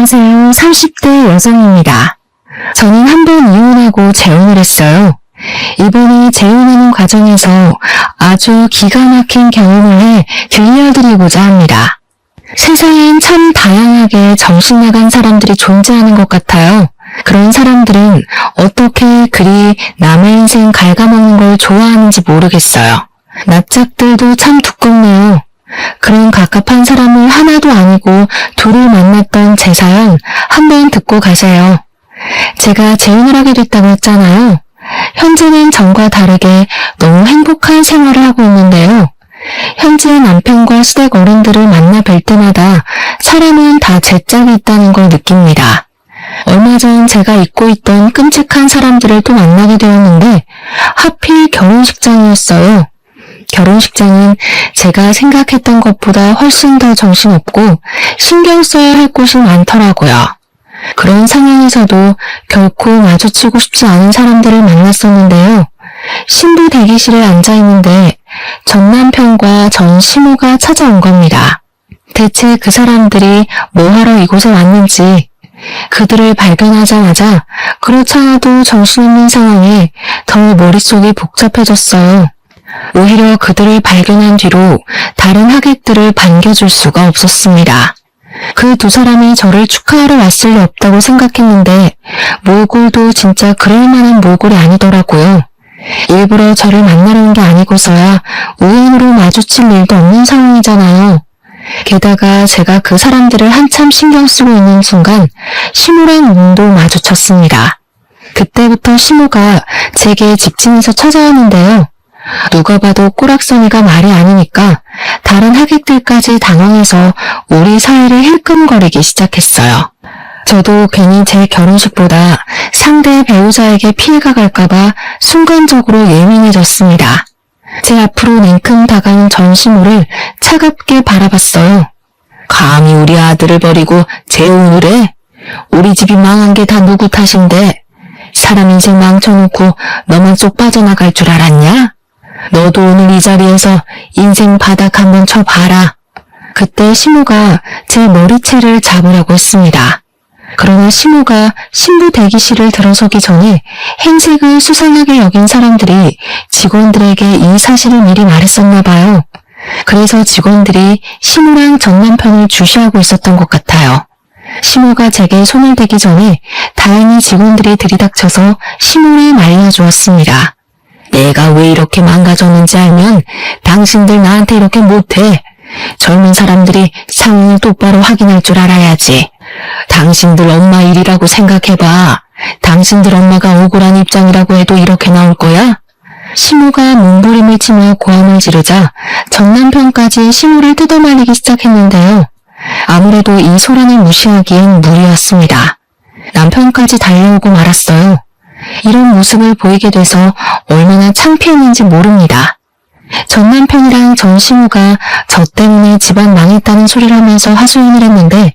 안녕하세요. 30대 여성입니다. 저는 한 번 이혼하고 재혼을 했어요. 이번에 재혼하는 과정에서 아주 기가 막힌 경험을 해 들려드리고자 합니다. 세상엔 참 다양하게 정신나간 사람들이 존재하는 것 같아요. 그런 사람들은 어떻게 그리 남의 인생 갉아먹는 걸 좋아하는지 모르겠어요. 낯짝들도 참 두껍네요. 그런 갑갑한 사람을 하나도 아니고 둘을 만났던 제 사연 한번 듣고 가세요. 제가 재혼을 하게 됐다고 했잖아요. 현재는 전과 다르게 너무 행복한 생활을 하고 있는데요. 현재 남편과 시댁 어른들을 만나 뵐 때마다 사람은 다 제 짝이 있다는 걸 느낍니다. 얼마 전 제가 잊고 있던 끔찍한 사람들을 또 만나게 되었는데 하필 결혼식장이었어요. 결혼식장은 제가 생각했던 것보다 훨씬 더 정신없고 신경 써야 할 곳이 많더라고요. 그런 상황에서도 결코 마주치고 싶지 않은 사람들을 만났었는데요. 신부 대기실에 앉아있는데 전 남편과 전 시모가 찾아온 겁니다. 대체 그 사람들이 뭐하러 이곳에 왔는지, 그들을 발견하자마자 그렇잖아도 정신없는 상황에 더 머릿속이 복잡해졌어요. 오히려 그들을 발견한 뒤로 다른 하객들을 반겨줄 수가 없었습니다. 그 두 사람이 저를 축하하러 왔을 리 없다고 생각했는데 몰골도 진짜 그럴 만한 몰골이 아니더라고요. 일부러 저를 만나러 온 게 아니고서야 우연으로 마주칠 일도 없는 상황이잖아요. 게다가 제가 그 사람들을 한참 신경 쓰고 있는 순간 시모랑 눈도 마주쳤습니다. 그때부터 시모가 제게 직진해서 찾아왔는데요. 누가 봐도 꼬락서니가 말이 아니니까 다른 하객들까지 당황해서 우리 사이를 힐끔거리기 시작했어요. 저도 괜히 제 결혼식보다 상대 배우자에게 피해가 갈까봐 순간적으로 예민해졌습니다. 제 앞으로 냉큼 다가온 전 시모를 차갑게 바라봤어요. 감히 우리 아들을 버리고 재혼을 해? 우리 집이 망한 게 다 누구 탓인데 사람 인생 망쳐놓고 너만 쏙 빠져나갈 줄 알았냐? 너도 오늘 이 자리에서 인생 바닥 한번 쳐봐라. 그때 시모가 제 머리채를 잡으려고 했습니다. 그러나 시모가 신부 대기실을 들어서기 전에 행색을 수상하게 여긴 사람들이 직원들에게 이 사실을 미리 말했었나 봐요. 그래서 직원들이 시모랑 전 남편을 주시하고 있었던 것 같아요. 시모가 제게 손을 대기 전에 다행히 직원들이 들이닥쳐서 시모를 말려주었습니다. 내가 왜 이렇게 망가졌는지 알면 당신들 나한테 이렇게 못해. 젊은 사람들이 상황을 똑바로 확인할 줄 알아야지. 당신들 엄마 일이라고 생각해봐. 당신들 엄마가 억울한 입장이라고 해도 이렇게 나올 거야? 시모가 몸부림을 치며 고함을 지르자 전 남편까지 시모를 뜯어말리기 시작했는데요. 아무래도 이 소란을 무시하기엔 무리였습니다. 남편까지 달려오고 말았어요. 이런 모습을 보이게 돼서 얼마나 창피했는지 모릅니다. 전 남편이랑 전 시모가 저 때문에 집안 망했다는 소리를 하면서 하소연을 했는데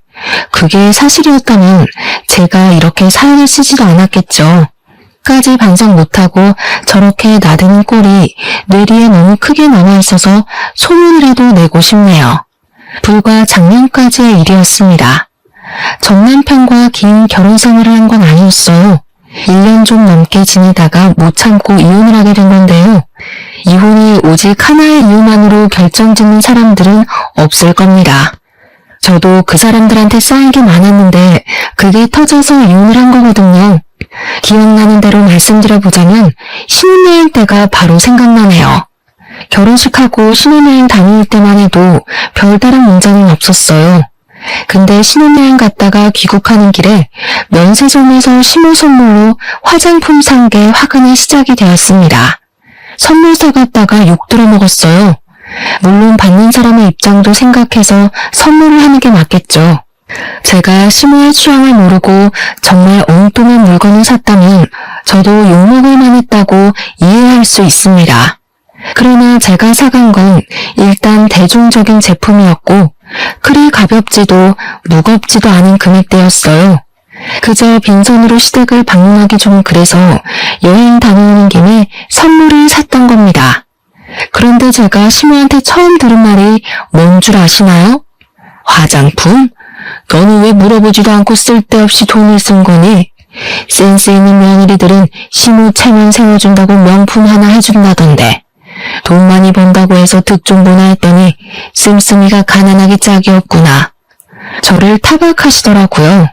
그게 사실이었다면 제가 이렇게 사연을 쓰지도 않았겠죠. 까지 반성 못하고 저렇게 나대는 꼴이 뇌리에 너무 크게 남아있어서 소문을 해도 내고 싶네요. 불과 작년까지의 일이었습니다. 전 남편과 긴 결혼 생활을 한 건 아니었어요. 1년 좀 넘게 지내다가 못 참고 이혼을 하게 된 건데요. 이혼이 오직 하나의 이유만으로 결정짓는 사람들은 없을 겁니다. 저도 그 사람들한테 쌓인 게 많았는데 그게 터져서 이혼을 한 거거든요. 기억나는 대로 말씀드려보자면 신혼여행 때가 바로 생각나네요. 결혼식하고 신혼여행 다닐 때만 해도 별다른 문제는 없었어요. 근데 신혼여행 갔다가 귀국하는 길에 면세점에서 시모 선물로 화장품 산 게 화근의 시작이 되었습니다. 선물 사갔다가 욕 들어먹었어요. 물론 받는 사람의 입장도 생각해서 선물을 하는 게 맞겠죠. 제가 시모의 취향을 모르고 정말 엉뚱한 물건을 샀다면 저도 욕먹을 만했다고 이해할 수 있습니다. 그러나 제가 사간 건 일단 대중적인 제품이었고 그리 가볍지도 무겁지도 않은 금액대였어요. 그저 빈손으로 시댁을 방문하기 좀 그래서 여행 다녀오는 김에 선물을 샀던 겁니다. 그런데 제가 시모한테 처음 들은 말이 뭔 줄 아시나요? 화장품? 너는 왜 물어보지도 않고 쓸데없이 돈을 쓴 거니? 센스 있는 며느리들은 시모 체면 세워준다고 명품 하나 해준다던데. 돈 많이 번다고 해서 득 좀 보나 했더니 씀씀이가 가난하기 짝이 없구나. 저를 타박하시더라고요.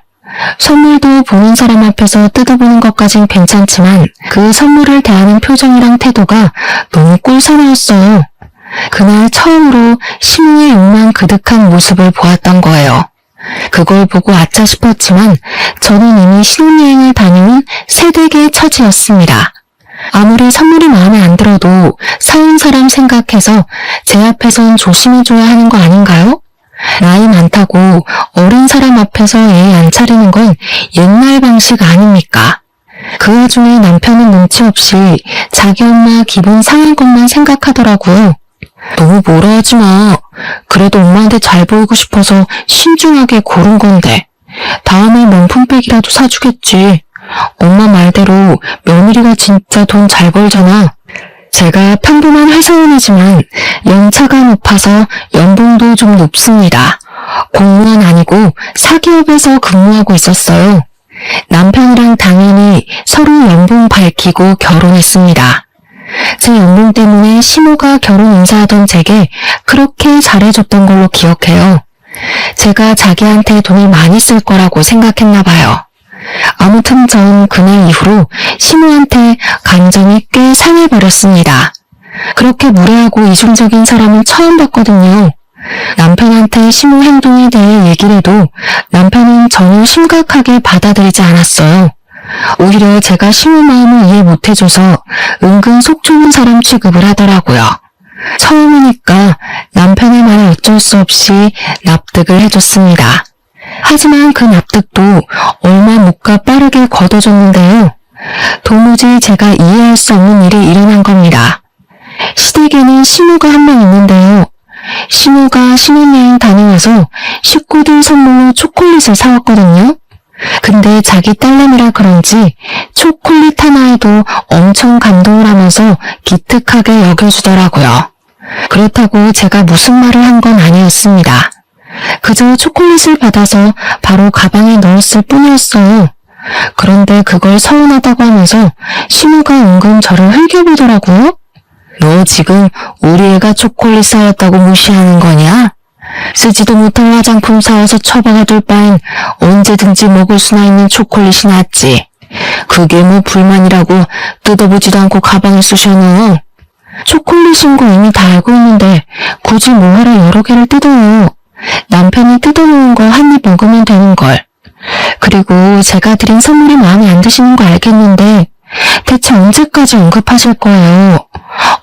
선물도 보는 사람 앞에서 뜯어보는 것까진 괜찮지만 그 선물을 대하는 표정이랑 태도가 너무 꿀사나웠어요. 그날 처음으로 시모의 욕망 그득한 모습을 보았던 거예요. 그걸 보고 아차 싶었지만 저는 이미 신혼여행을 다녀온 새댁의 처지였습니다. 아무리 선물이 마음에 안 들어도 사온 사람 생각해서 제 앞에선 조심해줘야 하는 거 아닌가요? 나이 많다고 어린 사람 앞에서 예의 안 차리는 건 옛날 방식 아닙니까? 그 와중에 남편은 눈치 없이 자기 엄마 기분 상할 것만 생각하더라고요. 너무 뭐라 하지 마. 그래도 엄마한테 잘 보이고 싶어서 신중하게 고른 건데. 다음에 명품백이라도 사주겠지. 엄마 말대로 며느리가 진짜 돈 잘 벌잖아. 제가 평범한 회사원이지만 연차가 높아서 연봉도 좀 높습니다. 공무원 아니고 사기업에서 근무하고 있었어요. 남편이랑 당연히 서로 연봉 밝히고 결혼했습니다. 제 연봉 때문에 시모가 결혼 인사하던 제게 그렇게 잘해줬던 걸로 기억해요. 제가 자기한테 돈을 많이 쓸 거라고 생각했나 봐요. 아무튼 전 그날 이후로 시모한테 감정이 꽤 상해버렸습니다. 그렇게 무례하고 이중적인 사람은 처음 봤거든요. 남편한테 시모 행동에 대해 얘기를 해도 남편은 전혀 심각하게 받아들이지 않았어요. 오히려 제가 시모 마음을 이해 못해줘서 은근 속 좁은 사람 취급을 하더라고요. 처음이니까 남편의 말에 어쩔 수 없이 납득을 해줬습니다. 하지만 그 납득도 얼마 못 가 빠르게 걷어졌는데요. 도무지 제가 이해할 수 없는 일이 일어난 겁니다. 시댁에는 시모가 한 명 있는데요. 시모가 신혼여행 다녀와서 식구들 선물로 초콜릿을 사왔거든요. 근데 자기 딸내미라 그런지 초콜릿 하나에도 엄청 감동을 하면서 기특하게 여겨주더라고요. 그렇다고 제가 무슨 말을 한 건 아니었습니다. 그저 초콜릿을 받아서 바로 가방에 넣었을 뿐이었어요. 그런데 그걸 서운하다고 하면서 시모가 은근 저를 흘겨보더라고요. 너 지금 우리 애가 초콜릿 사왔다고 무시하는 거냐? 쓰지도 못할 화장품 사와서 처박아둘 바엔 언제든지 먹을 수나 있는 초콜릿이 낫지. 그게 뭐 불만이라고 뜯어보지도 않고 가방에 쑤셔넣어. 초콜릿인 거 이미 다 알고 있는데 굳이 뭐하러 여러 개를 뜯어요. 남편이 뜯어놓은 거 한 입 먹으면 되는 걸. 그리고 제가 드린 선물이 마음에 안 드시는 거 알겠는데 대체 언제까지 언급하실 거예요?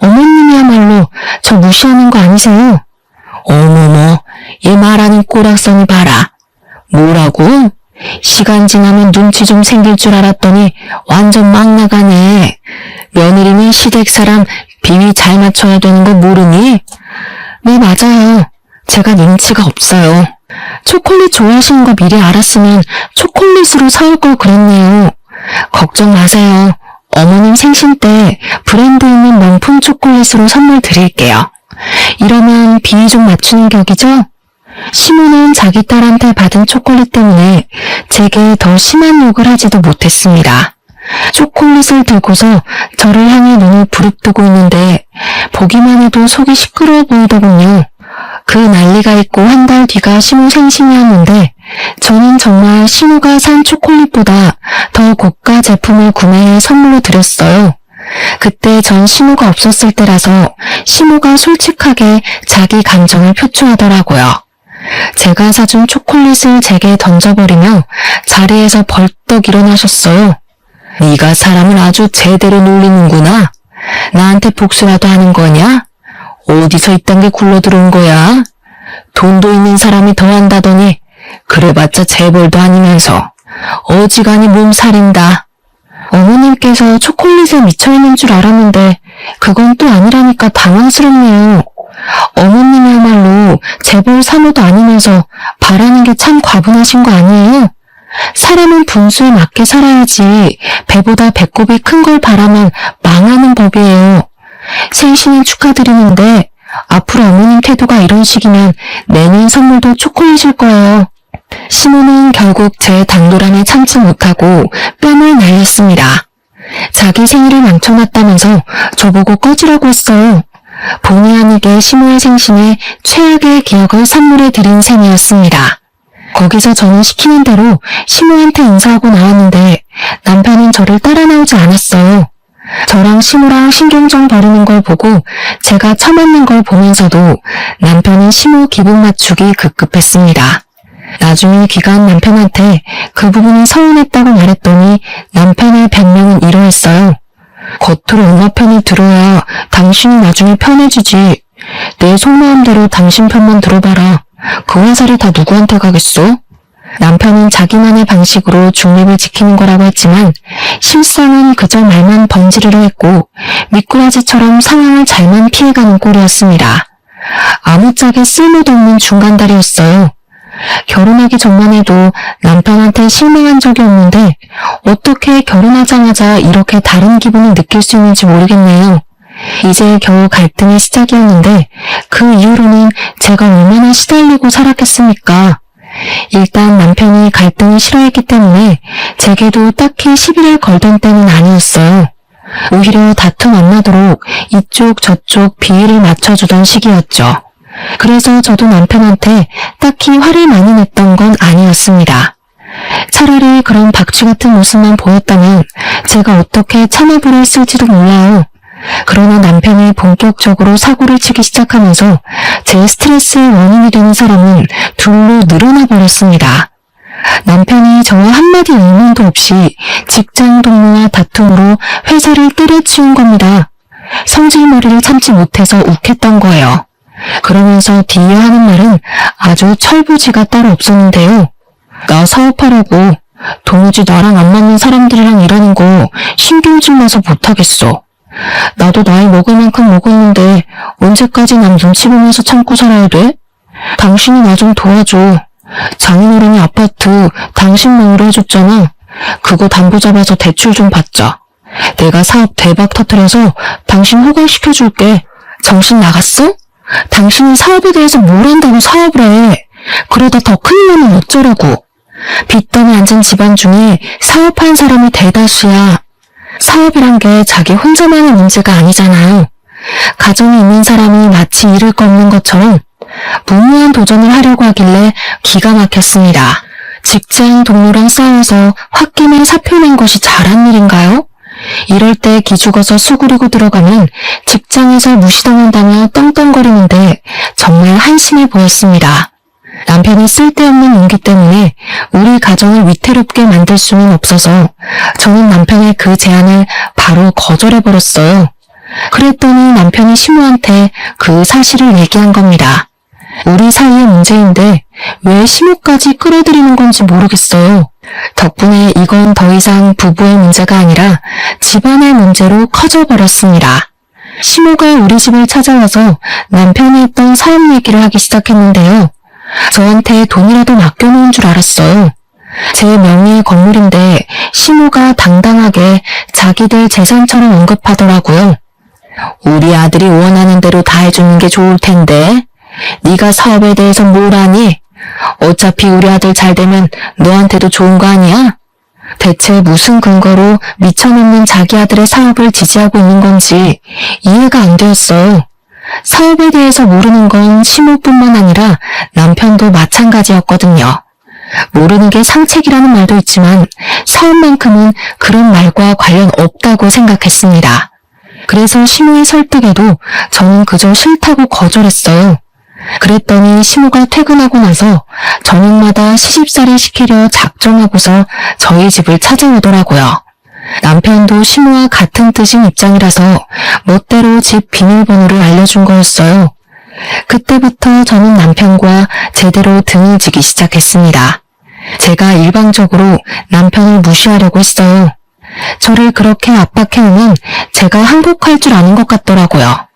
어머님이야말로 저 무시하는 거 아니세요? 어머머, 얘 말하는 꼬락서니 봐라. 뭐라고? 시간 지나면 눈치 좀 생길 줄 알았더니 완전 막 나가네. 며느리는 시댁 사람 비위 잘 맞춰야 되는 거 모르니? 네, 맞아요. 제가 눈치가 없어요. 초콜릿 좋아하시는 거 미리 알았으면 초콜릿으로 사올 걸 그랬네요. 걱정 마세요. 어머님 생신 때 브랜드 있는 명품 초콜릿으로 선물 드릴게요. 이러면 비위 좀 맞추는 격이죠? 시모는 자기 딸한테 받은 초콜릿 때문에 제게 더 심한 욕을 하지도 못했습니다. 초콜릿을 들고서 저를 향해 눈을 부릅뜨고 있는데 보기만 해도 속이 시끄러워 보이더군요. 그 난리가 있고 한 달 뒤가 시모 생신이었는데 저는 정말 시모가 산 초콜릿보다 더 고가 제품을 구매해 선물로 드렸어요. 그때 전 시모가 없었을 때라서 시모가 솔직하게 자기 감정을 표출하더라고요. 제가 사준 초콜릿을 제게 던져버리며 자리에서 벌떡 일어나셨어요. 네가 사람을 아주 제대로 놀리는구나. 나한테 복수라도 하는 거냐? 어디서 이딴 게 굴러들어온 거야? 돈도 있는 사람이 더 한다더니 그래봤자 재벌도 아니면서 어지간히 몸살인다. 어머님께서 초콜릿에 미쳐있는 줄 알았는데 그건 또 아니라니까 당황스럽네요. 어머님이야말로 재벌 사모도 아니면서 바라는 게 참 과분하신 거 아니에요? 사람은 분수에 맞게 살아야지 배보다 배꼽이 큰 걸 바라면 망하는 법이에요. 생신은 축하드리는데 앞으로 어머님 태도가 이런 식이면 내년 선물도 초콜릿일 거예요. 시모는 결국 제 당돌함에 참지 못하고 뺨을 날렸습니다. 자기 생일을 망쳐놨다면서 저보고 꺼지라고 했어요. 본의 아니게 시모의 생신에 최악의 기억을 선물해 드린 셈이었습니다. 거기서 저는 시키는 대로 시모한테 인사하고 나왔는데 남편은 저를 따라 나오지 않았어요. 저랑 시모랑 신경전 벌이는 걸 보고 제가 처맞는 걸 보면서도 남편은 시모 기분 맞추기 급급했습니다. 나중에 귀가한 남편한테 그 부분이 서운했다고 말했더니 남편의 변명은 이러했어요. 겉으로 엄마 편을 들어야 당신이 나중에 편해지지. 내 속마음대로 당신 편만 들어봐라. 그 화살이 다 누구한테 가겠어? 남편은 자기만의 방식으로 중립을 지키는 거라고 했지만 실상은 그저 말만 번지르르 했고 미꾸라지처럼 상황을 잘만 피해가는 꼴이었습니다. 아무짝에 쓸모도 없는 중간다리였어요. 결혼하기 전만 해도 남편한테 실망한 적이 없는데 어떻게 결혼하자마자 이렇게 다른 기분을 느낄 수 있는지 모르겠네요. 이제 겨우 갈등의 시작이었는데 그 이후로는 제가 얼마나 시달리고 살았겠습니까? 일단 남편이 갈등을 싫어했기 때문에 제게도 딱히 시비를 걸던 때는 아니었어요. 오히려 다툼 안 나도록 이쪽 저쪽 비위를 맞춰주던 시기였죠. 그래서 저도 남편한테 딱히 화를 많이 냈던 건 아니었습니다. 차라리 그런 박쥐 같은 모습만 보였다면 제가 어떻게 참아보려 했을지도 몰라요. 그러나 남편이 본격적으로 사고를 치기 시작하면서 제 스트레스의 원인이 되는 사람은 둘로 늘어나 버렸습니다. 남편이 저와 한마디 의문도 없이 직장 동료와 다툼으로 회사를 때려치운 겁니다. 성질머리를 참지 못해서 욱했던 거예요. 그러면서 뒤이어 하는 말은 아주 철부지가 따로 없었는데요. 나 사업하려고 도무지 나랑 안 맞는 사람들이랑 일하는 거 신경질 나서 못하겠어. 나도 나이 먹을 만큼 먹었는데 언제까지 남 눈치 보면서 참고 살아야 돼? 당신이 나 좀 도와줘. 장인어른이 아파트 당신 명의로 해줬잖아. 그거 담보 잡아서 대출 좀 받자. 내가 사업 대박 터뜨려서 당신 호강시켜줄게. 정신 나갔어? 당신은 사업에 대해서 뭘 안다고 사업을 해. 그러다 더 큰일 나면 어쩌라고. 빚더미 앉은 집안 중에 사업한 사람이 대다수야. 사업이란 게 자기 혼자만의 문제가 아니잖아요. 가정이 있는 사람이 마치 잃을 거 없는 것처럼 무모한 도전을 하려고 하길래 기가 막혔습니다. 직장 동료랑 싸워서 홧김에 사표 낸 것이 잘한 일인가요? 이럴 때 기죽어서 수그리고 들어가면 직장에서 무시당한다며 떵떵거리는데 정말 한심해 보였습니다. 남편이 쓸데없는 용기 때문에 우리 가정을 위태롭게 만들 수는 없어서 저는 남편의 그 제안을 바로 거절해버렸어요. 그랬더니 남편이 시모한테 그 사실을 얘기한 겁니다. 우리 사이의 문제인데 왜 시모까지 끌어들이는 건지 모르겠어요. 덕분에 이건 더 이상 부부의 문제가 아니라 집안의 문제로 커져버렸습니다. 시모가 우리 집을 찾아와서 남편이 했던 사업 얘기를 하기 시작했는데요. 저한테 돈이라도 맡겨놓은 줄 알았어요. 제 명의의 건물인데 시모가 당당하게 자기들 재산처럼 언급하더라고요. 우리 아들이 원하는 대로 다 해주는 게 좋을 텐데 네가 사업에 대해서 뭘 아니? 어차피 우리 아들 잘 되면 너한테도 좋은 거 아니야? 대체 무슨 근거로 미쳐놓는 자기 아들의 사업을 지지하고 있는 건지 이해가 안 되었어요. 사업에 대해서 모르는 건 시모뿐만 아니라 남편도 마찬가지였거든요. 모르는 게 상책이라는 말도 있지만 사업만큼은 그런 말과 관련 없다고 생각했습니다. 그래서 시모의 설득에도 저는 그저 싫다고 거절했어요. 그랬더니 시모가 퇴근하고 나서 저녁마다 시집살이 시키려 작정하고서 저희 집을 찾아오더라고요. 남편도 시모와 같은 뜻인 입장이라서 멋대로 집 비밀번호를 알려준 거였어요. 그때부터 저는 남편과 제대로 등을 지기 시작했습니다. 제가 일방적으로 남편을 무시하려고 했어요. 저를 그렇게 압박해오면 제가 항복할 줄 아는 것 같더라고요.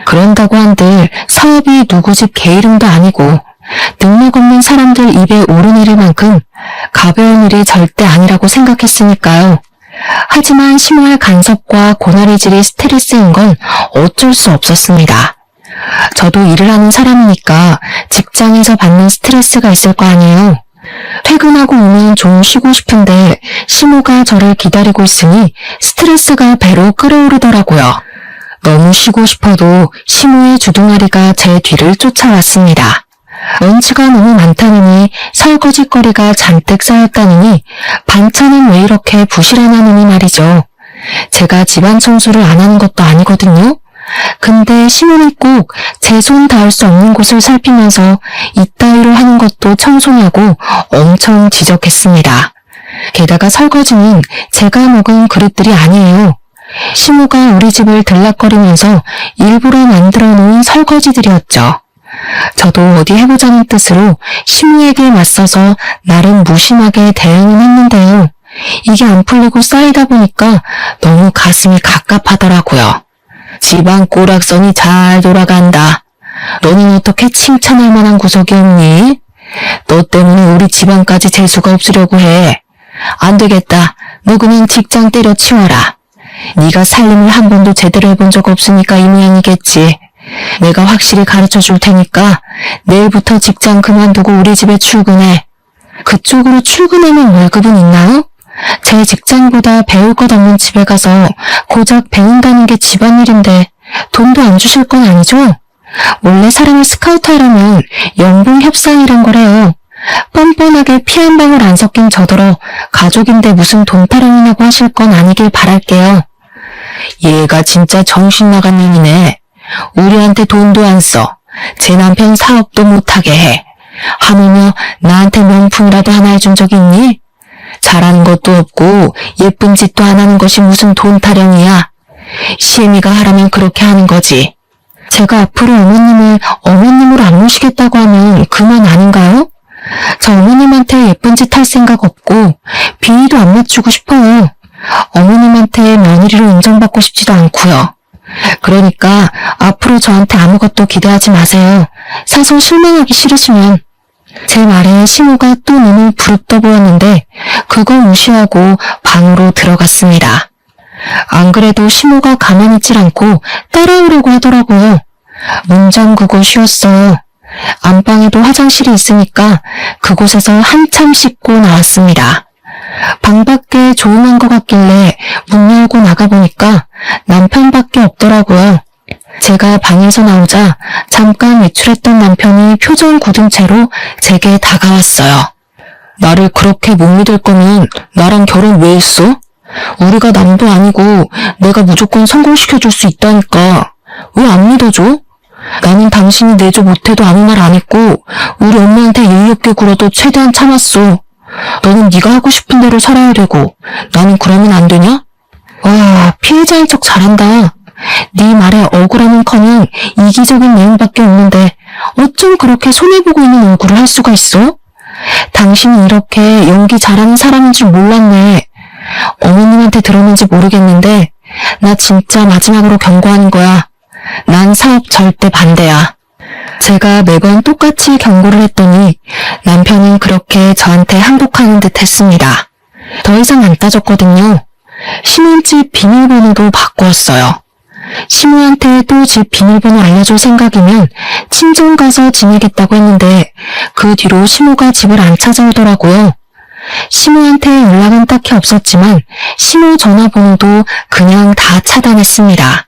그런다고 한들 사업이 누구 집 개 이름도 아니고 능력 없는 사람들 입에 오르내릴 만큼 가벼운 일이 절대 아니라고 생각했으니까요. 하지만 시모의 간섭과 고나리질이 스트레스인 건 어쩔 수 없었습니다. 저도 일을 하는 사람이니까 직장에서 받는 스트레스가 있을 거 아니에요. 퇴근하고 오면 좀 쉬고 싶은데 시모가 저를 기다리고 있으니 스트레스가 배로 끓어오르더라고요. 너무 쉬고 싶어도 시모의 주둥아리가 제 뒤를 쫓아왔습니다. 먼지가 너무 많다느니 설거지거리가 잔뜩 쌓였다느니 반찬은 왜 이렇게 부실하냐느니 말이죠. 제가 집안 청소를 안 하는 것도 아니거든요. 근데 시모는 꼭 제 손 닿을 수 없는 곳을 살피면서 이따위로 하는 것도 청소냐고 엄청 지적했습니다. 게다가 설거지는 제가 먹은 그릇들이 아니에요. 시모가 우리 집을 들락거리면서 일부러 만들어 놓은 설거지들이었죠. 저도 어디 해보자는 뜻으로 시모에게 맞서서 나름 무심하게 대응은 했는데요. 이게 안 풀리고 쌓이다 보니까 너무 가슴이 갑갑하더라고요. 집안 꼬락선이 잘 돌아간다. 너는 어떻게 칭찬할 만한 구석이 없니? 너 때문에 우리 집안까지 재수가 없으려고 해. 안 되겠다. 너 그냥 직장 때려치워라. 네가 살림을 한 번도 제대로 해본 적 없으니까 이 모양이겠지. 내가 확실히 가르쳐 줄 테니까 내일부터 직장 그만두고 우리 집에 출근해. 그쪽으로 출근하면 월급은 있나요? 제 직장보다 배울 것 없는 집에 가서 고작 배운다는 게 집안일인데 돈도 안 주실 건 아니죠? 원래 사람을 스카우트하려면 연봉 협상이란 거래요. 뻔뻔하게 피 한 방울 안 섞인 저더러 가족인데 무슨 돈 타령이냐고 하실 건 아니길 바랄게요. 얘가 진짜 정신 나간 놈이네. 우리한테 돈도 안 써. 제 남편 사업도 못하게 해. 하물며 나한테 명품이라도 하나 해준 적 있니? 잘하는 것도 없고 예쁜 짓도 안 하는 것이 무슨 돈 타령이야. 시애미가 하라면 그렇게 하는 거지. 제가 앞으로 어머님을 어머님으로 안 모시겠다고 하면 그만 아닌가요? 저 어머님한테 예쁜 짓 할 생각 없고 비위도 안 맞추고 싶어요. 어머님한테 며느리로 인정받고 싶지도 않고요. 그러니까 앞으로 저한테 아무것도 기대하지 마세요. 사서 실망하기 싫으시면. 제 말에 시모가 또 눈을 부릅떠 보였는데 그걸 무시하고 방으로 들어갔습니다. 안 그래도 시모가 가만히 있질 않고 따라오려고 하더라고요. 문 잠그고 쉬었어요. 안방에도 화장실이 있으니까 그곳에서 한참 씻고 나왔습니다. 방 밖에 조용한 것 같길래 문 열고 나가보니까 남편밖에 없더라고요. 제가 방에서 나오자 잠깐 외출했던 남편이 표정 굳은 채로 제게 다가왔어요. 나를 그렇게 못 믿을 거면 나랑 결혼 왜 했어? 우리가 남도 아니고 내가 무조건 성공시켜줄 수 있다니까. 왜 안 믿어줘? 나는 당신이 내조 못해도 아무 말 안 했고 우리 엄마한테 예의 없게 굴어도 최대한 참았어. 너는 네가 하고 싶은 대로 살아야 되고 나는 그러면 안 되냐? 와, 피해자인 척 잘한다. 네 말에 억울함은커녕 이기적인 내용밖에 없는데 어쩜 그렇게 손해보고 있는 얼굴을 할 수가 있어? 당신이 이렇게 연기 잘하는 사람인 줄 몰랐네. 어머님한테 들었는지 모르겠는데 나 진짜 마지막으로 경고하는 거야. 난 사업 절대 반대야. 제가 매번 똑같이 경고를 했더니 남편은 그렇게 저한테 항복하는 듯 했습니다. 더 이상 안 따졌거든요. 신혼집 비밀번호도 바꾸었어요. 시모한테 또 집 비밀번호 알려줄 생각이면 친정 가서 지내겠다고 했는데 그 뒤로 시모가 집을 안 찾아오더라고요. 시모한테 연락은 딱히 없었지만 시모 전화번호도 그냥 다 차단했습니다.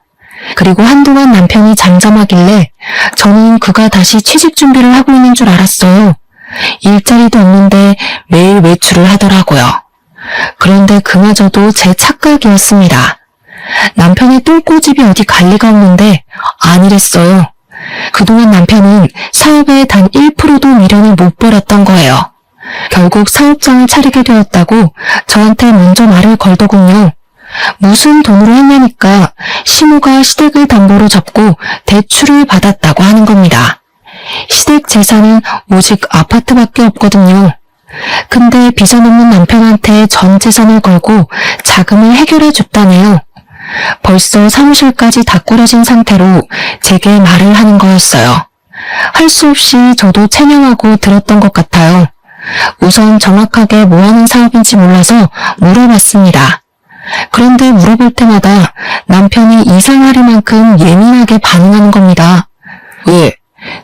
그리고 한동안 남편이 잠잠하길래 저는 그가 다시 취직 준비를 하고 있는 줄 알았어요. 일자리도 없는데 매일 외출을 하더라고요. 그런데 그마저도 제 착각이었습니다. 남편의 똥꼬집이 어디 갈 리가 없는데 아니랬어요. 그동안 남편은 사업에 단 1%도 미련을 못 버렸던 거예요. 결국 사업장을 차리게 되었다고 저한테 먼저 말을 걸더군요. 무슨 돈으로 했냐니까 시모가 시댁을 담보로 잡고 대출을 받았다고 하는 겁니다. 시댁 재산은 오직 아파트밖에 없거든요. 근데 비전 없는 남편한테 전 재산을 걸고 자금을 해결해 줬다네요. 벌써 사무실까지 다 꾸려진 상태로 제게 말을 하는 거였어요. 할 수 없이 저도 체념하고 들었던 것 같아요. 우선 정확하게 뭐 하는 사업인지 몰라서 물어봤습니다. 그런데 물어볼 때마다 남편이 이상하리만큼 예민하게 반응하는 겁니다. 왜?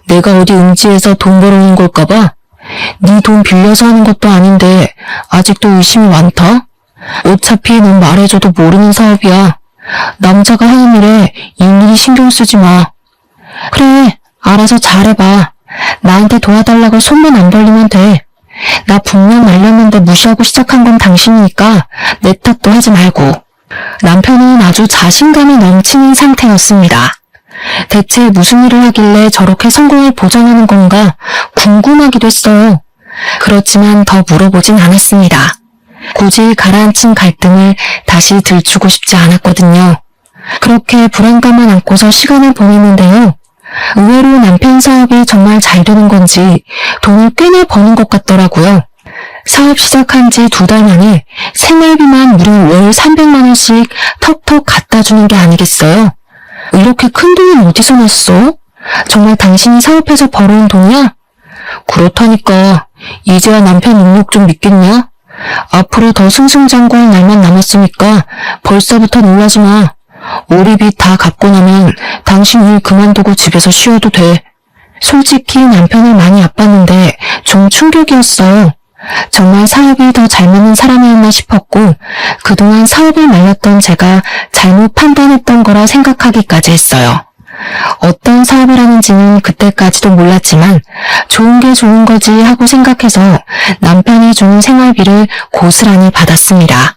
내가 어디 음지에서 돈 벌어오는 걸까봐? 네 돈 빌려서 하는 것도 아닌데 아직도 의심이 많다? 어차피 넌 말해줘도 모르는 사업이야. 남자가 하는 일에 일일이 신경 쓰지 마. 그래, 알아서 잘해봐. 나한테 도와달라고 손만 안 벌리면 돼. 나 분명 말렸는데 무시하고 시작한 건 당신이니까 내 탓도 하지 말고. 남편은 아주 자신감이 넘치는 상태였습니다. 대체 무슨 일을 하길래 저렇게 성공을 보장하는 건가 궁금하기도 했어요. 그렇지만 더 물어보진 않았습니다. 굳이 가라앉힌 갈등을 다시 들추고 싶지 않았거든요. 그렇게 불안감만 안고서 시간을 보냈는데요. 의외로 남편 사업이 정말 잘 되는 건지 돈을 꽤나 버는 것 같더라고요. 사업 시작한 지 2달 만에 생활비만 무려 월 300만 원씩 턱턱 갖다 주는 게 아니겠어요? 이렇게 큰 돈은 어디서 났어? 정말 당신이 사업해서 벌어온 돈이야? 그렇다니까. 이제야 남편 능력 좀 믿겠냐? 앞으로 더 승승장구할 날만 남았으니까 벌써부터 놀라지 마. 오리빚 다 갚고 나면 당신 일 그만두고 집에서 쉬어도 돼. 솔직히 남편을 많이 아팠는데 좀 충격이었어요. 정말 사업이 더 잘 맞는 사람이었나 싶었고 그동안 사업을 말렸던 제가 잘못 판단했던 거라 생각하기까지 했어요. 어떤 사업을 하는지는 그때까지도 몰랐지만 좋은 게 좋은 거지 하고 생각해서 남편이 주는 생활비를 고스란히 받았습니다.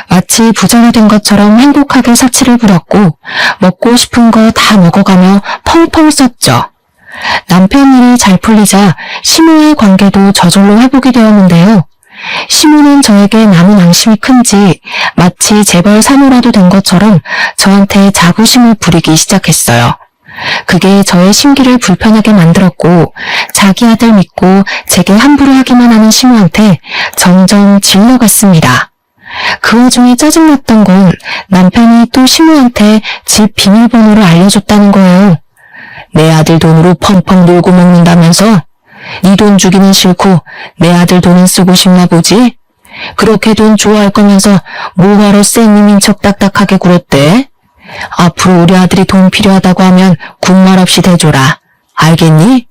마치 부자가 된 것처럼 행복하게 사치를 부렸고 먹고 싶은 거 다 먹어가며 펑펑 썼죠. 남편 일이 잘 풀리자 시모의 관계도 저절로 회복이 되었는데요. 시모는 저에게 남은 앙심이 큰지 마치 재벌 사모라도 된 것처럼 저한테 자부심을 부리기 시작했어요. 그게 저의 심기를 불편하게 만들었고 자기 아들 믿고 제게 함부로 하기만 하는 시모한테 점점 질려갔습니다. 그 와중에 짜증났던 건 남편이 또 시모한테 집 비밀번호를 알려줬다는 거예요. 내 아들 돈으로 펑펑 놀고 먹는다면서? 네 돈 주기는 싫고 내 아들 돈은 쓰고 싶나 보지? 그렇게 돈 좋아할 거면서 뭐하러 쌩님인 척 딱딱하게 굴었대? 앞으로 우리 아들이 돈 필요하다고 하면 군말 없이 대줘라. 알겠니?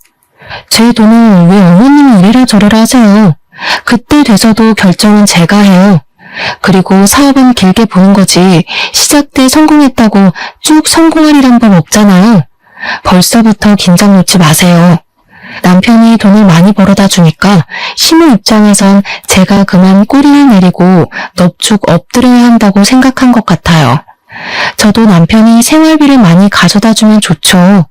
제 돈을 왜 어머님이 이래라 저래라 하세요? 그때 돼서도 결정은 제가 해요. 그리고 사업은 길게 보는 거지 시작 때 성공했다고 쭉 성공하리란 법 없잖아요. 벌써부터 긴장 놓지 마세요. 남편이 돈을 많이 벌어다 주니까 시모 입장에선 제가 그만 꼬리를 내리고 넙죽 엎드려야 한다고 생각한 것 같아요. 저도 남편이 생활비를 많이 가져다 주면 좋죠.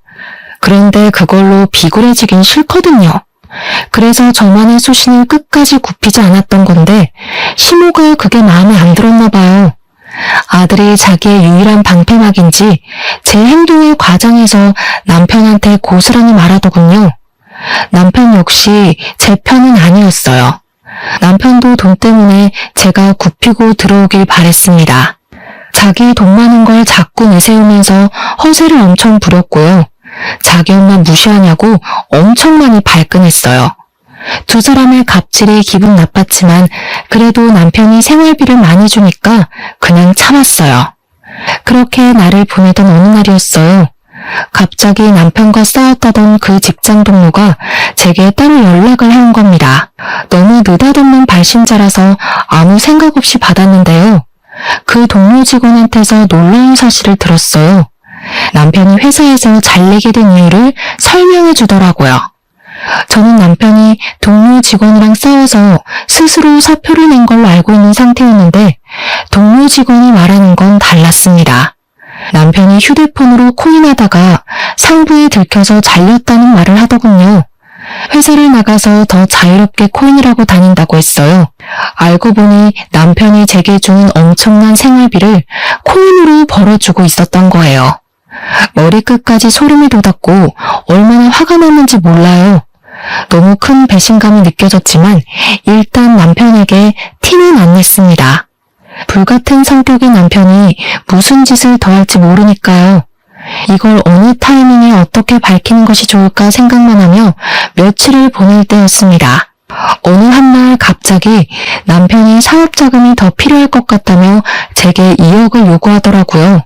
그런데 그걸로 비굴해지긴 싫거든요. 그래서 저만의 소신을 끝까지 굽히지 않았던 건데 시모가 그게 마음에 안 들었나 봐요. 아들이 자기의 유일한 방패막인지 제 행동을 과장해서 남편한테 고스란히 말하더군요. 남편 역시 제 편은 아니었어요. 남편도 돈 때문에 제가 굽히고 들어오길 바랬습니다. 자기 돈 많은 걸 자꾸 내세우면서 허세를 엄청 부렸고요. 자기 엄마 무시하냐고 엄청 많이 발끈했어요. 두 사람의 갑질이 기분 나빴지만 그래도 남편이 생활비를 많이 주니까 그냥 참았어요. 그렇게 날을 보내던 어느 날이었어요. 갑자기 남편과 싸웠다던 그 직장 동료가 제게 따로 연락을 해온 겁니다. 너무 느닷없는 발신자라서 아무 생각 없이 받았는데요. 그 동료 직원한테서 놀라운 사실을 들었어요. 남편이 회사에서 잘 내게 된 이유를 설명해 주더라고요. 저는 남편이 동료 직원이랑 싸워서 스스로 사표를 낸 걸로 알고 있는 상태였는데 동료 직원이 말하는 건 달랐습니다. 남편이 휴대폰으로 코인하다가 상부에 들켜서 잘렸다는 말을 하더군요. 회사를 나가서 더 자유롭게 코인을 하고 다닌다고 했어요. 알고 보니 남편이 제게 주는 엄청난 생활비를 코인으로 벌어주고 있었던 거예요. 머리끝까지 소름이 돋았고 얼마나 화가 났는지 몰라요. 너무 큰 배신감이 느껴졌지만 일단 남편에게 티는 안 냈습니다. 불같은 성격의 남편이 무슨 짓을 더 할지 모르니까요. 이걸 어느 타이밍에 어떻게 밝히는 것이 좋을까 생각만 하며 며칠을 보낼 때였습니다. 어느 한날 갑자기 남편이 사업 자금이 더 필요할 것 같다며 제게 2억을 요구하더라고요.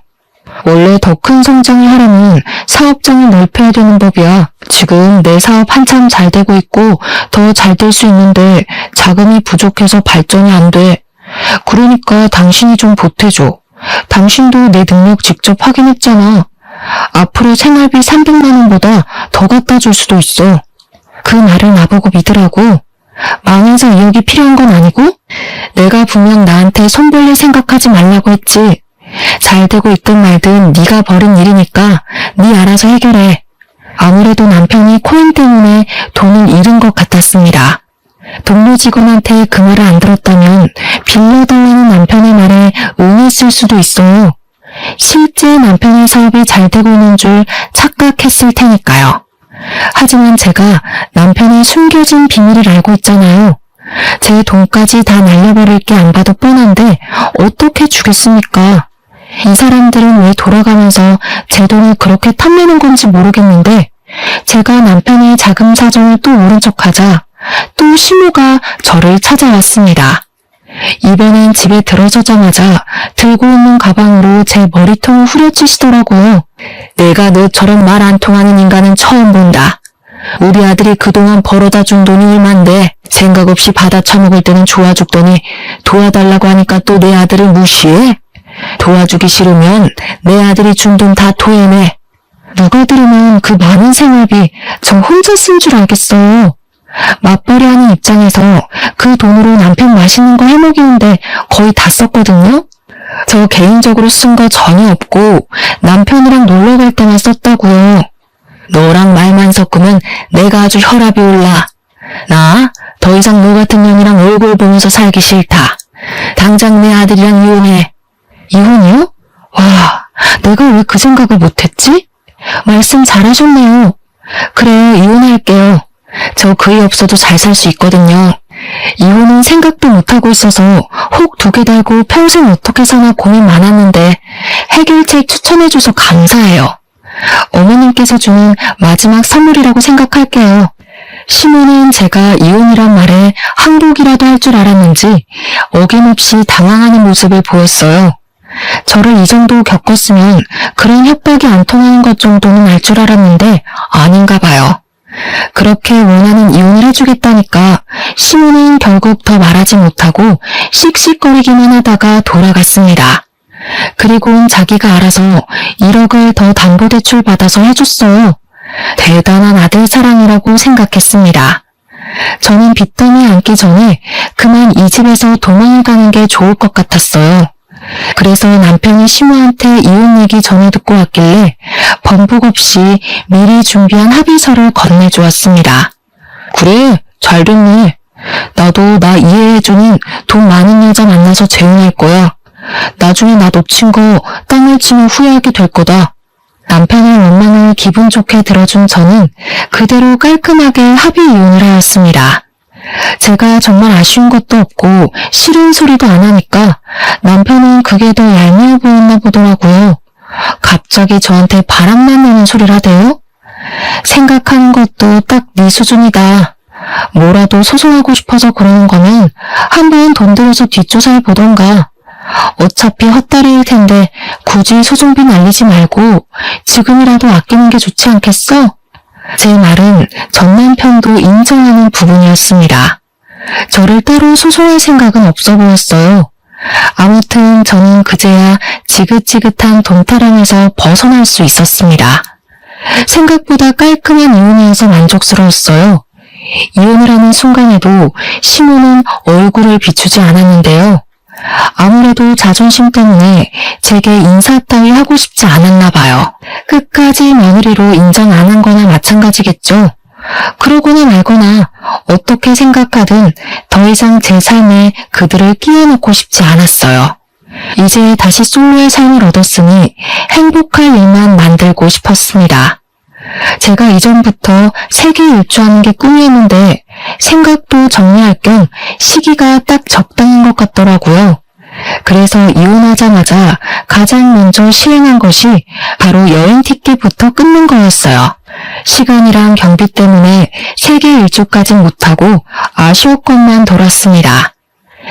원래 더 큰 성장을 하려면 사업장을 넓혀야 되는 법이야. 지금 내 사업 한참 잘 되고 있고 더 잘 될 수 있는데 자금이 부족해서 발전이 안 돼. 그러니까 당신이 좀 보태줘. 당신도 내 능력 직접 확인했잖아. 앞으로 생활비 300만 원보다 더 갖다 줄 수도 있어. 그 말을 나보고 믿으라고. 망해서 2억이 필요한 건 아니고? 내가 분명 나한테 손 벌릴 생각하지 말라고 했지. 잘 되고 있든 말든 네가 벌인 일이니까 네 알아서 해결해. 아무래도 남편이 코인 때문에 돈을 잃은 것 같았습니다. 동료 직원한테 그 말을 안 들었다면 빌려달라는 남편의 말에 응했을 수도 있어요. 실제 남편의 사업이 잘 되고 있는 줄 착각했을 테니까요. 하지만 제가 남편의 숨겨진 비밀을 알고 있잖아요. 제 돈까지 다 날려버릴 게 안 봐도 뻔한데 어떻게 주겠습니까? 이 사람들은 왜 돌아가면서 제 돈을 그렇게 탐내는 건지 모르겠는데 제가 남편의 자금 사정을 또 모른 척하자 또 시모가 저를 찾아왔습니다. 이번엔 집에 들어서자마자 들고 있는 가방으로 제 머리통을 후려치시더라고요. 내가 너처럼 말 안 통하는 인간은 처음 본다. 우리 아들이 그동안 벌어다 준 돈이 얼만데 생각 없이 받아 처먹을 때는 좋아 죽더니 도와달라고 하니까 또 내 아들을 무시해? 도와주기 싫으면 내 아들이 준 돈 다 토해내. 누가 들으면 그 많은 생활비 저 혼자 쓴 줄 알겠어요. 맞벌이 하는 입장에서 그 돈으로 남편 맛있는 거 해먹이는데 거의 다 썼거든요. 저 개인적으로 쓴 거 전혀 없고 남편이랑 놀러 갈 때만 썼다고요. 너랑 말만 섞으면 내가 아주 혈압이 올라. 나 더 이상 너 같은 년이랑 얼굴 보면서 살기 싫다. 당장 내 아들이랑 이혼해. 이혼이요? 와, 내가 왜 그 생각을 못했지? 말씀 잘하셨네요. 그래요, 이혼할게요. 저 그이 없어도 잘 살 수 있거든요. 이혼은 생각도 못하고 있어서 혹 2개 달고 평생 어떻게 사나 고민 많았는데 해결책 추천해줘서 감사해요. 어머님께서 주는 마지막 선물이라고 생각할게요. 시모는 제가 이혼이란 말에 항복이라도 할 줄 알았는지 어김없이 당황하는 모습을 보였어요. 저를 이 정도 겪었으면 그런 협박이 안 통하는 것 정도는 알 줄 알았는데 아닌가 봐요. 그렇게 원하는 이혼을 해주겠다니까 시모는 결국 더 말하지 못하고 씩씩거리기만 하다가 돌아갔습니다. 그리고는 자기가 알아서 1억을 더 담보대출 받아서 해줬어요. 대단한 아들 사랑이라고 생각했습니다. 저는 빚더미 앉기 전에 그만 이 집에서 도망을 가는 게 좋을 것 같았어요. 그래서 남편이 시모한테 이혼 얘기 전해 듣고 왔길래 번복 없이 미리 준비한 합의서를 건네주었습니다. 그래, 잘 됐네. 나도 나 이해해주는 돈 많은 여자 만나서 재혼할 거야. 나중에 나 놓친 거 땅을 치면 후회하게 될 거다. 남편의 원망을 기분 좋게 들어준 저는 그대로 깔끔하게 합의 이혼을 하였습니다. 제가 정말 아쉬운 것도 없고 싫은 소리도 안 하니까 남편은 그게 더 얄미워 보였나 보더라고요. 갑자기 저한테 바람만 나는 소리를 하대요? 생각하는 것도 딱 네 수준이다. 뭐라도 소송하고 싶어서 그러는 거면 한번 돈 들여서 뒷조사해 보던가. 어차피 헛다리일 텐데 굳이 소송비 날리지 말고 지금이라도 아끼는 게 좋지 않겠어? 제 말은 전 남편도 인정하는 부분이었습니다. 저를 따로 소송할 생각은 없어 보였어요. 아무튼 저는 그제야 지긋지긋한 돈 타령에서 벗어날 수 있었습니다. 생각보다 깔끔한 이혼이어서 만족스러웠어요. 이혼을 하는 순간에도 시모는 얼굴을 비추지 않았는데요. 아무래도 자존심 때문에 제게 인사 따위 하고 싶지 않았나 봐요. 끝까지 며느리로 인정 안 한 거나 마찬가지겠죠. 그러거나 말거나 어떻게 생각하든 더 이상 제 삶에 그들을 끼워넣고 싶지 않았어요. 이제 다시 솔로의 삶을 얻었으니 행복할 일만 만들고 싶었습니다. 제가 이전부터 세계 일주하는 게 꿈이었는데 생각도 정리할 겸 시기가 딱 적당한 것 같더라고요. 그래서 이혼하자마자 가장 먼저 시행한 것이 바로 여행 티켓부터 끊는 거였어요. 시간이랑 경비 때문에 세계 일주까진 못하고 아쉬웠건만 돌았습니다.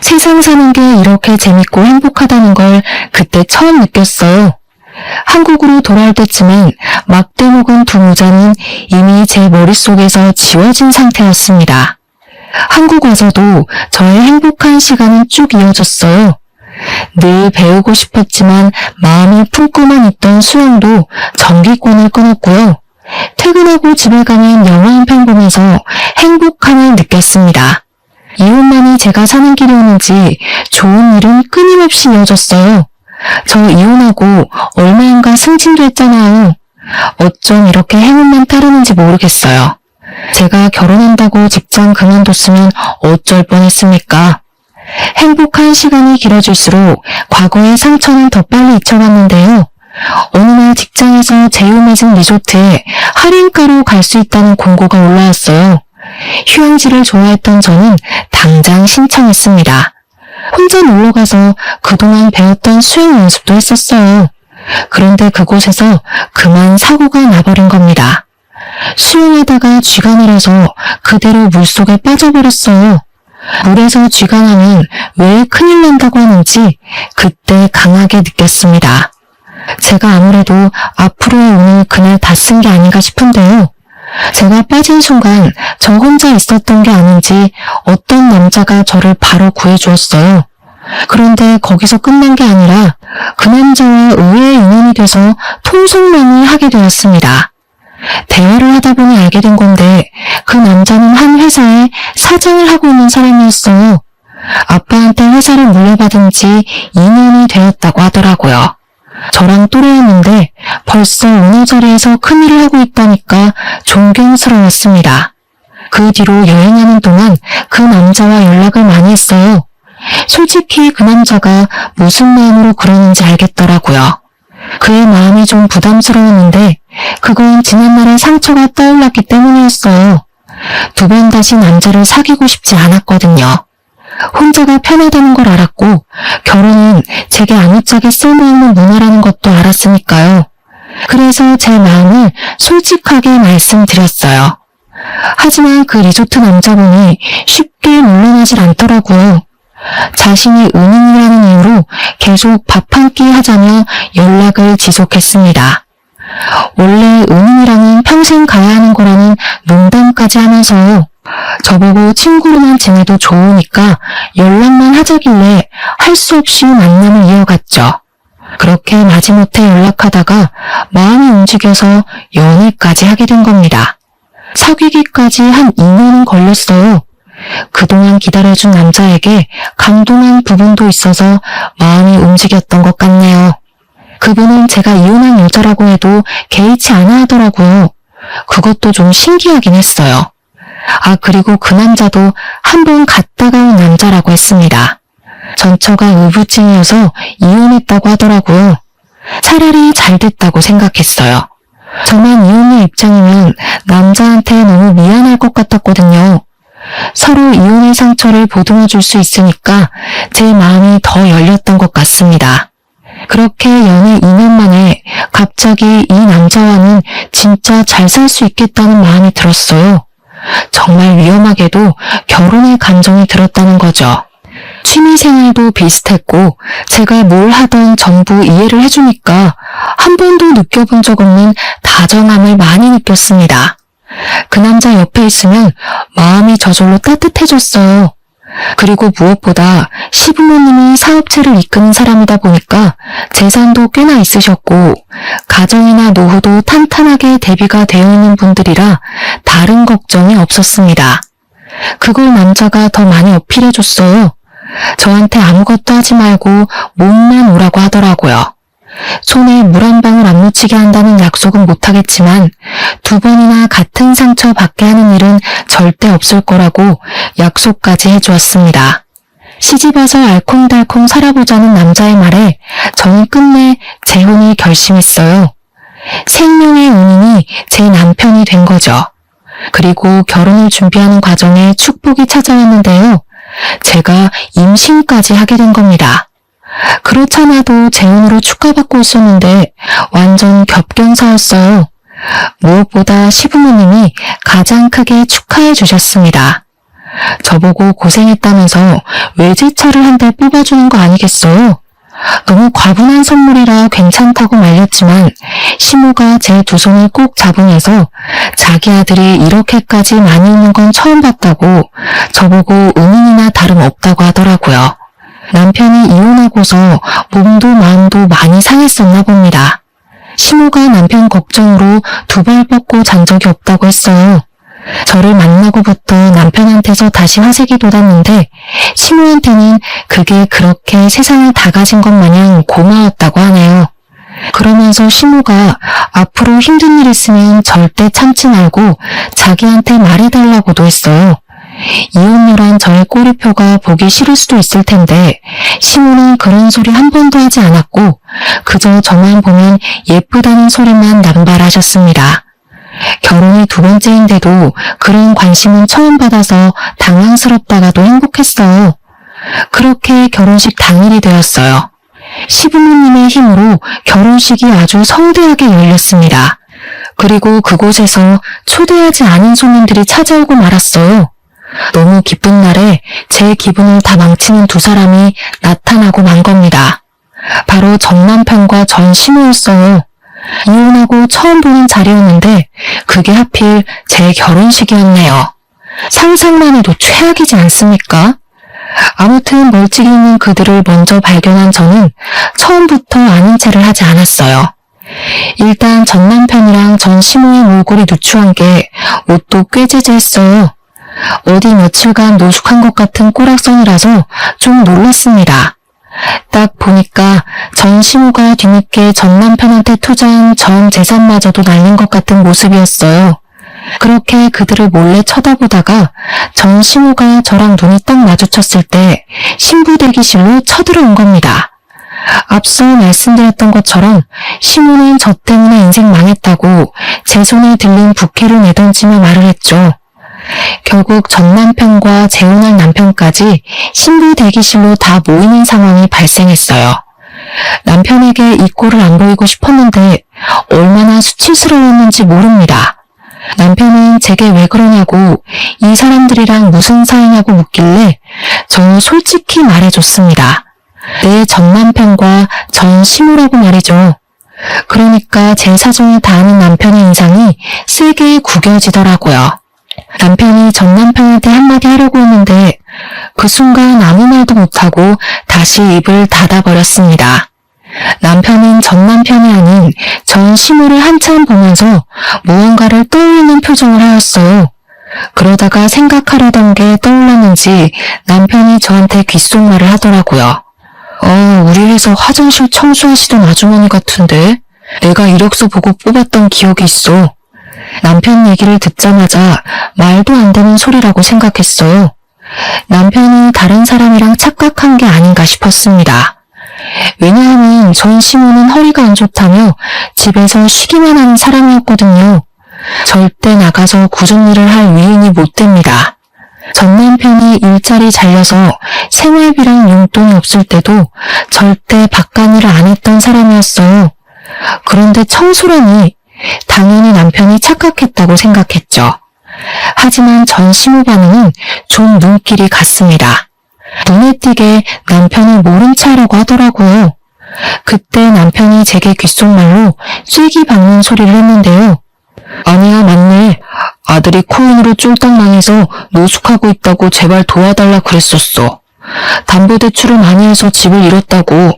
세상 사는 게 이렇게 재밌고 행복하다는 걸 그때 처음 느꼈어요. 한국으로 돌아올 때쯤엔 막대 먹은 두 모자는 이미 제 머릿속에서 지워진 상태였습니다. 한국 와서도 저의 행복한 시간은 쭉 이어졌어요. 늘 배우고 싶었지만 마음이 품고만 있던 수영도 정기권을 끊었고요. 퇴근하고 집에 가면 영화 한 편 보면서 행복함을 느꼈습니다. 이혼만이 제가 사는 길이었는지 좋은 일은 끊임없이 이어졌어요. 저 이혼하고 얼마인가 승진도 했잖아요. 어쩜 이렇게 행운만 따르는지 모르겠어요. 제가 결혼한다고 직장 그만뒀으면 어쩔 뻔했습니까? 행복한 시간이 길어질수록 과거의 상처는 더 빨리 잊혀갔는데요. 어느 날 직장에서 제휴맺은 리조트에 할인가로 갈 수 있다는 공고가 올라왔어요. 휴양지를 좋아했던 저는 당장 신청했습니다. 혼자 놀러가서 그동안 배웠던 수영 연습도 했었어요. 그런데 그곳에서 그만 사고가 나버린 겁니다. 수영하다가 쥐가 내려서 그대로 물속에 빠져버렸어요. 물에서 쥐가 나면 왜 큰일 난다고 하는지 그때 강하게 느꼈습니다. 제가 아무래도 앞으로의 운을 그날 다 쓴 게 아닌가 싶은데요. 제가 빠진 순간 저 혼자 있었던 게 아닌지 어떤 남자가 저를 바로 구해주었어요. 그런데 거기서 끝난 게 아니라 그 남자와 의외의 인연이 돼서 통성명을 하게 되었습니다. 대화를 하다 보니 알게 된 건데 그 남자는 한 회사에 사장을 하고 있는 사람이었어요. 아빠한테 회사를 물려받은 지 2년이 되었다고 하더라고요. 저랑 또래였는데 벌써 어느 자리에서 큰일을 하고 있다니까 존경스러웠습니다. 그 뒤로 여행하는 동안 그 남자와 연락을 많이 했어요. 솔직히 그 남자가 무슨 마음으로 그러는지 알겠더라고요. 그의 마음이 좀 부담스러웠는데 그건 지난날의 상처가 떠올랐기 때문이었어요. 두 번 다시 남자를 사귀고 싶지 않았거든요. 혼자가 편하다는 걸 알았고 결혼은 제게 아무짝에 쓸모없는 문화라는 것도 알았으니까요. 그래서 제 마음을 솔직하게 말씀드렸어요. 하지만 그 리조트 남자분이 쉽게 물러나질 않더라고요. 자신이 은인이라는 이유로 계속 밥 한 끼 하자며 연락을 지속했습니다. 원래 은인이랑은 평생 가야 하는 거라는 농담까지 하면서요. 저보고 친구로만 지내도 좋으니까 연락만 하자길래 할 수 없이 만남을 이어갔죠. 그렇게 마지못해 연락하다가 마음이 움직여서 연애까지 하게 된 겁니다. 사귀기까지 한 2년은 걸렸어요. 그동안 기다려준 남자에게 감동한 부분도 있어서 마음이 움직였던 것 같네요. 그분은 제가 이혼한 여자라고 해도 개의치 않아 하더라고요. 그것도 좀 신기하긴 했어요. 그리고 그 남자도 한 번 갔다가 온 남자라고 했습니다. 전처가 의부증이어서 이혼했다고 하더라고요. 차라리 잘 됐다고 생각했어요. 저만 이혼의 입장이면 남자한테 너무 미안할 것 같았거든요. 서로 이혼의 상처를 보듬어 줄 수 있으니까 제 마음이 더 열렸던 것 같습니다. 그렇게 연애 2년 만에 갑자기 이 남자와는 진짜 잘 살 수 있겠다는 마음이 들었어요. 정말 위험하게도 결혼의 감정이 들었다는 거죠. 취미생활도 비슷했고 제가 뭘 하던 전부 이해를 해주니까 한 번도 느껴본 적 없는 다정함을 많이 느꼈습니다. 그 남자 옆에 있으면 마음이 저절로 따뜻해졌어요. 그리고 무엇보다 시부모님이 사업체를 이끄는 사람이다 보니까 재산도 꽤나 있으셨고 가정이나 노후도 탄탄하게 대비가 되어 있는 분들이라 다른 걱정이 없었습니다. 그걸 남자가 더 많이 어필해줬어요. 저한테 아무것도 하지 말고 몸만 오라고 하더라고요. 손에 물 한 방울 안 묻히게 한다는 약속은 못하겠지만 2번이나 같은 상처 받게 하는 일은 절대 없을 거라고 약속까지 해주었습니다. 시집와서 알콩달콩 살아보자는 남자의 말에 저는 끝내 재혼을 결심했어요. 생명의 은인이 제 남편이 된 거죠. 그리고 결혼을 준비하는 과정에 축복이 찾아왔는데요. 제가 임신까지 하게 된 겁니다. 그렇잖아도 재혼으로 축하받고 있었는데 완전 겹경사였어요. 무엇보다 시부모님이 가장 크게 축하해 주셨습니다. 저보고 고생했다면서 외제차를 한 대 뽑아주는 거 아니겠어요? 너무 과분한 선물이라 괜찮다고 말렸지만 시모가 제 두 손을 꼭 잡으면서 자기 아들이 이렇게까지 많이 우는 건 처음 봤다고 저보고 은인이나 다름없다고 하더라고요. 남편이 이혼하고서 몸도 마음도 많이 상했었나 봅니다. 시모가 남편 걱정으로 두 발 뻗고 잔 적이 없다고 했어요. 저를 만나고부터 남편한테서 다시 화색이 돋았는데 시모한테는 그게 그렇게 세상을 다 가진 것 마냥 고마웠다고 하네요. 그러면서 시모가 앞으로 힘든 일 있으면 절대 참지 말고 자기한테 말해달라고도 했어요. 이혼녀란 저의 꼬리표가 보기 싫을 수도 있을 텐데 시모는 그런 소리 한 번도 하지 않았고 그저 저만 보면 예쁘다는 소리만 남발하셨습니다. 결혼이 두 번째인데도 그런 관심은 처음 받아서 당황스럽다가도 행복했어요. 그렇게 결혼식 당일이 되었어요. 시부모님의 힘으로 결혼식이 아주 성대하게 열렸습니다. 그리고 그곳에서 초대하지 않은 손님들이 찾아오고 말았어요. 너무 기쁜 날에 제 기분을 다 망치는 두 사람이 나타나고 만 겁니다. 바로 전 남편과 전 시모였어요. 이혼하고 처음 보는 자리였는데 그게 하필 제 결혼식이었네요. 상상만 해도 최악이지 않습니까? 아무튼 멀찍이 있는 그들을 먼저 발견한 저는 처음부터 아는 체를 하지 않았어요. 일단 전 남편이랑 전 시모의 몰골이 누추한 게 옷도 꽤 제재했어요. 어디 며칠간 노숙한 것 같은 꼬락선이라서 좀 놀랐습니다. 딱 보니까 전 시모가 뒤늦게 전 남편한테 투자한 전 재산마저도 날린 것 같은 모습이었어요. 그렇게 그들을 몰래 쳐다보다가 전 시모가 저랑 눈이 딱 마주쳤을 때 신부 대기실로 쳐들어온 겁니다. 앞서 말씀드렸던 것처럼 시모는 저 때문에 인생 망했다고 제 손에 들린 부케를 내던지며 말을 했죠. 결국 전 남편과 재혼할 남편까지 신부 대기실로 다 모이는 상황이 발생했어요. 남편에게 이 꼴을 안 보이고 싶었는데 얼마나 수치스러웠는지 모릅니다. 남편은 제게 왜 그러냐고 이 사람들이랑 무슨 사이냐고 묻길래 저 솔직히 말해줬습니다. 내 전 남편과 전 시모라고 말이죠. 그러니까 제 사정을 다 아는 남편의 인상이 세게 구겨지더라고요. 남편이 전 남편한테 한마디 하려고 했는데 그 순간 아무 말도 못하고 다시 입을 닫아버렸습니다. 남편은 전 남편이 아닌 전 시모를 한참 보면서 무언가를 떠올리는 표정을 하였어요. 그러다가 생각하려던 게 떠올랐는지 남편이 저한테 귓속말을 하더라고요. 우리 회사 화장실 청소하시던 아주머니 같은데 내가 이력서 보고 뽑았던 기억이 있어. 남편 얘기를 듣자마자 말도 안 되는 소리라고 생각했어요. 남편이 다른 사람이랑 착각한 게 아닌가 싶었습니다. 왜냐하면 전 시모는 허리가 안 좋다며 집에서 쉬기만 하는 사람이었거든요. 절대 나가서 굳은 일을 할 위인이 못 됩니다. 전 남편이 일자리 잘려서 생활비랑 용돈이 없을 때도 절대 바깥일을 안 했던 사람이었어요. 그런데 청소라니 당연히 남편이 착각했다고 생각했죠. 하지만 전 시모 반응은 좀 눈길이 갔습니다. 눈에 띄게 남편을 모른 체 하려고 하더라고요. 그때 남편이 제게 귓속말로 쐐기 박는 소리를 했는데요. 아니야, 맞네. 아들이 코인으로 쫄딱 망해서 노숙하고 있다고 제발 도와달라 그랬었어. 담보대출을 많이 해서 집을 잃었다고.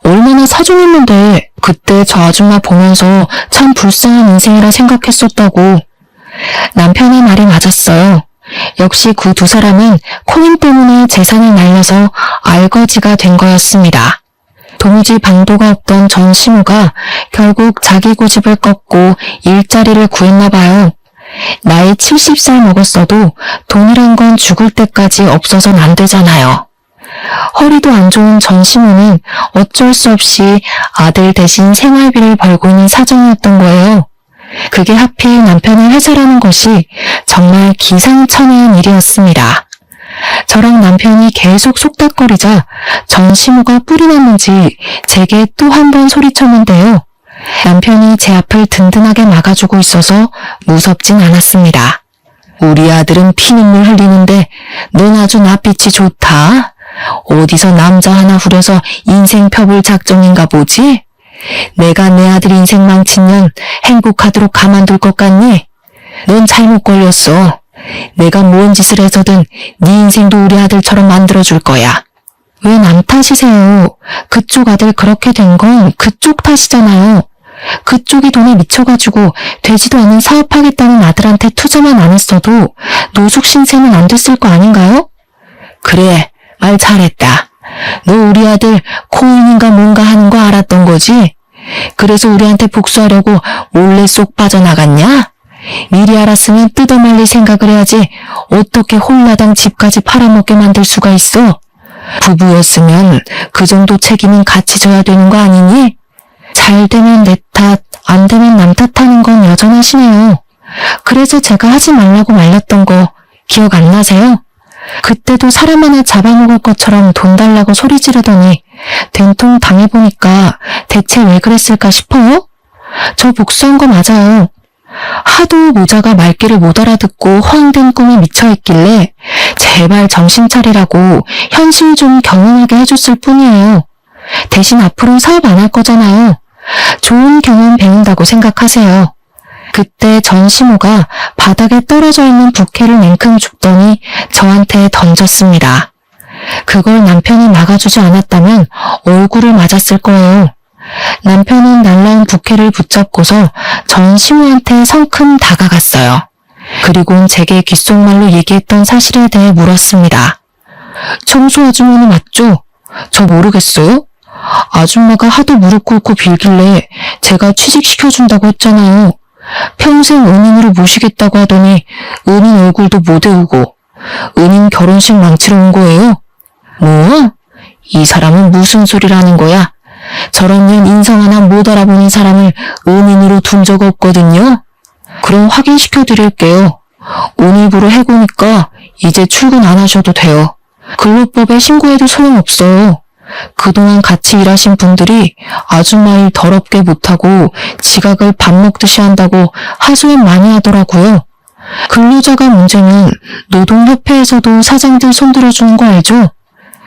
얼마나 사정했는데 그때 저 아줌마 보면서 참 불쌍한 인생이라 생각했었다고. 남편의 말이 맞았어요. 역시 그 두 사람은 코인 때문에 재산을 날려서 알거지가 된 거였습니다. 도무지 방도가 없던 전 시모가 결국 자기 고집을 꺾고 일자리를 구했나 봐요. 나이 70살 먹었어도 돈이란 건 죽을 때까지 없어선 안 되잖아요. 허리도 안 좋은 전 시모는 어쩔 수 없이 아들 대신 생활비를 벌고 있는 사정이었던 거예요. 그게 하필 남편의 회사라는 것이 정말 기상천외한 일이었습니다. 저랑 남편이 계속 속닥거리자 전 시모가 뿔이 났는지 제게 또 한 번 소리쳤는데요. 남편이 제 앞을 든든하게 막아주고 있어서 무섭진 않았습니다. 우리 아들은 피눈물 흘리는데 넌 아주 낯빛이 좋다. 어디서 남자 하나 후려서 인생 펴볼 작정인가 보지? 내가 내 아들 인생 망친 년 행복하도록 가만둘 것 같니? 넌 잘못 걸렸어. 내가 뭔 짓을 해서든 네 인생도 우리 아들처럼 만들어줄 거야. 왜 남 탓이세요? 그쪽 아들 그렇게 된 건 그쪽 탓이잖아요. 그쪽이 돈에 미쳐가지고 되지도 않은 사업하겠다는 아들한테 투자만 안 했어도 노숙 신세는 안 됐을 거 아닌가요? 그래, 말 잘했다. 너 우리 아들 코인인가 뭔가 하는 거 알았던 거지? 그래서 우리한테 복수하려고 몰래 쏙 빠져나갔냐? 미리 알았으면 뜯어말릴 생각을 해야지 어떻게 홀라당 집까지 팔아먹게 만들 수가 있어? 부부였으면 그 정도 책임은 같이 져야 되는 거 아니니? 잘 되면 내 탓, 안 되면 남 탓하는 건 여전하시네요. 그래서 제가 하지 말라고 말렸던 거 기억 안 나세요? 그때도 사람 하나 잡아먹을 것처럼 돈 달라고 소리 지르더니 된통 당해보니까 대체 왜 그랬을까 싶어요? 저 복수한 거 맞아요. 하도 모자가 말귀를 못 알아듣고 허황된 꿈에 미쳐있길래 제발 정신 차리라고 현실 좀 경험하게 해줬을 뿐이에요. 대신 앞으로는 사업 안 할 거잖아요. 좋은 경험 배운다고 생각하세요. 그때 전시모가 바닥에 떨어져 있는 부케를 냉큼 줍더니 저한테 던졌습니다. 그걸 남편이 막아주지 않았다면 얼굴을 맞았을 거예요. 남편은 날라온 부케를 붙잡고서 전시모한테 성큼 다가갔어요. 그리고는 제게 귓속말로 얘기했던 사실에 대해 물었습니다. 청소 아주머니 맞죠? 저 모르겠어요? 아줌마가 하도 무릎 꿇고 빌길래 제가 취직시켜준다고 했잖아요. 평생 은인으로 모시겠다고 하더니 은인 얼굴도 못 외우고 은인 결혼식 망치러 온 거예요? 뭐? 이 사람은 무슨 소리라는 거야? 저런 년 인성 하나 못 알아보는 사람을 은인으로 둔 적 없거든요. 그럼 확인시켜 드릴게요. 오늘부로 해고니까 이제 출근 안 하셔도 돼요. 근로법에 신고해도 소용없어요. 그동안 같이 일하신 분들이 아줌마 일 더럽게 못하고 지각을 밥 먹듯이 한다고 하소연 많이 하더라고요. 근로자가 문제면 노동협회에서도 사장들 손들어주는 거 알죠?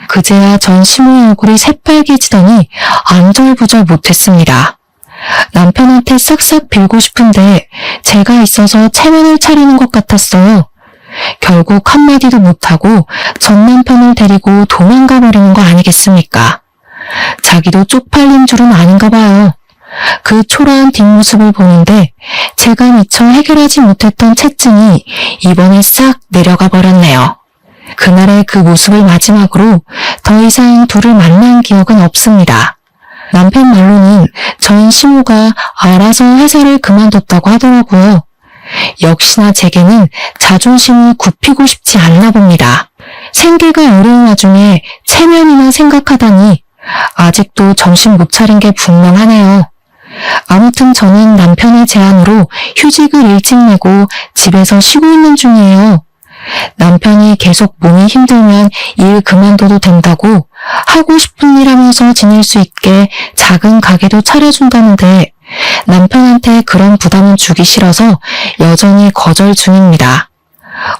그제야 전시모의 얼굴이 새빨개지더니 안절부절 못했습니다. 남편한테 싹싹 빌고 싶은데 제가 있어서 체면을 차리는 것 같았어요. 결국 한마디도 못하고 전 남편을 데리고 도망가 버리는 거 아니겠습니까? 자기도 쪽팔린 줄은 아닌가 봐요. 그 초라한 뒷모습을 보는데 제가 미처 해결하지 못했던 채증이 이번에 싹 내려가 버렸네요. 그날의 그 모습을 마지막으로 더 이상 둘을 만난 기억은 없습니다. 남편 말로는 전 시모가 알아서 회사를 그만뒀다고 하더라고요. 역시나 제게는 자존심이 굽히고 싶지 않나 봅니다. 생계가 어려운 와중에 체면이나 생각하다니 아직도 정신 못 차린 게 분명하네요. 아무튼 저는 남편의 제안으로 휴직을 일찍 내고 집에서 쉬고 있는 중이에요. 남편이 계속 몸이 힘들면 일 그만둬도 된다고 하고 싶은 일 하면서 지낼 수 있게 작은 가게도 차려준다는데 남편한테 그런 부담은 주기 싫어서 여전히 거절 중입니다.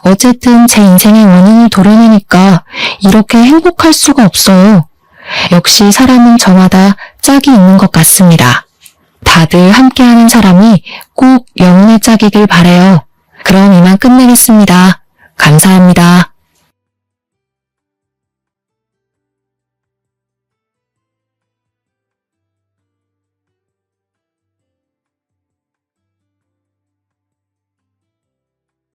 어쨌든 제 인생의 원인을 도려내니까 이렇게 행복할 수가 없어요. 역시 사람은 저마다 짝이 있는 것 같습니다. 다들 함께하는 사람이 꼭 영혼의 짝이길 바래요. 그럼 이만 끝내겠습니다. 감사합니다.